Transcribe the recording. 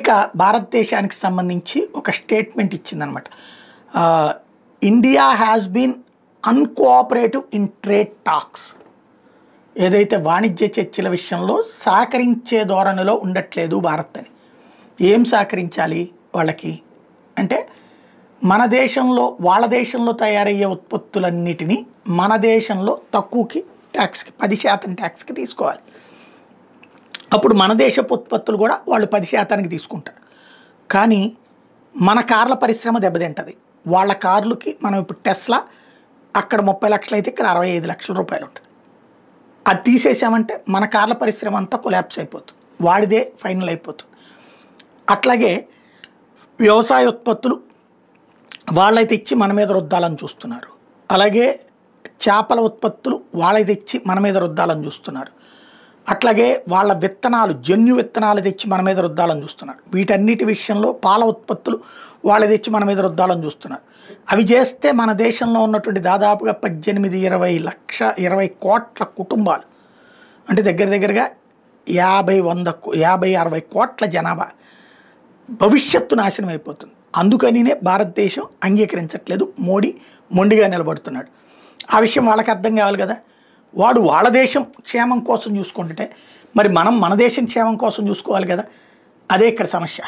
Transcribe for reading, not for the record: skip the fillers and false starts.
America భారతదేశానికి సంబంధించి ఒక స్టేట్మెంట్ ఇచ్చిందనమాట. India has been uncooperative in trade talks. ఏదైతే వాణిజ్య చర్చల విషయంలో సహకరించే ధోరణిలో ఉండట్లేదు భారత్ అని. ఏం సహకరించాలి వాళ్ళకి అంటే, మన దేశంలో వాళ్ళ దేశంలో తయారయ్యే ఉత్పత్తులన్నిటినీ మన దేశంలో తక్కువకి ట్యాక్స్కి 10% ట్యాక్స్కి తీసుకోవాలి. అప్పుడు మన దేశపు ఉత్పత్తులు కూడా వాళ్ళు 10%కి తీసుకుంటారు. కానీ మన కార్ల పరిశ్రమ దెబ్బతింటుంది. వాళ్ళ కార్లకి మనం ఇప్పుడు టెస్లా అక్కడ 30 లక్షలు అయితే ఇక్కడ 65 లక్షల రూపాయలు ఉంటుంది. అది తీసేసామంటే మన కార్ల పరిశ్రమ అంతా కొలాప్స్ అయిపోతుంది, వాడిదే ఫైనల్ అయిపోతుంది. అట్లాగే వ్యవసాయ ఉత్పత్తులు వాళ్ళైతే ఇచ్చి మన మీద రుద్దాలని చూస్తున్నారు. అలాగే చేపల ఉత్పత్తులు వాళ్ళైతే ఇచ్చి మన మీద రుద్దాలని చూస్తున్నారు. అట్లాగే వాళ్ళ విత్తనాలు జన్యు విత్తనాలు తెచ్చి మన మీద రుద్దాలని చూస్తున్నారు. వీటన్నిటి విషయంలో పాల ఉత్పత్తులు వాళ్ళు తెచ్చి మన మీద రుద్దాలని చూస్తున్నారు. అవి చేస్తే మన దేశంలో ఉన్నటువంటి దాదాపుగా 18-20 కోట్ల కుటుంబాలు, అంటే దగ్గరగా 50-60 కోట్ల జనాభా భవిష్యత్తు నాశనం అయిపోతుంది. అందుకనినే భారతదేశం అంగీకరించట్లేదు. మోడీ మొండిగా నిలబడుతున్నాడు. ఆ విషయం వాళ్ళకి అర్థం కావాలి కదా. వాడు వాళ్ళ దేశం క్షేమం కోసం చూసుకుంటుంటే మరి మనం మన దేశం క్షేమం కోసం చూసుకోవాలి కదా. అదే ఇక్కడ సమస్య.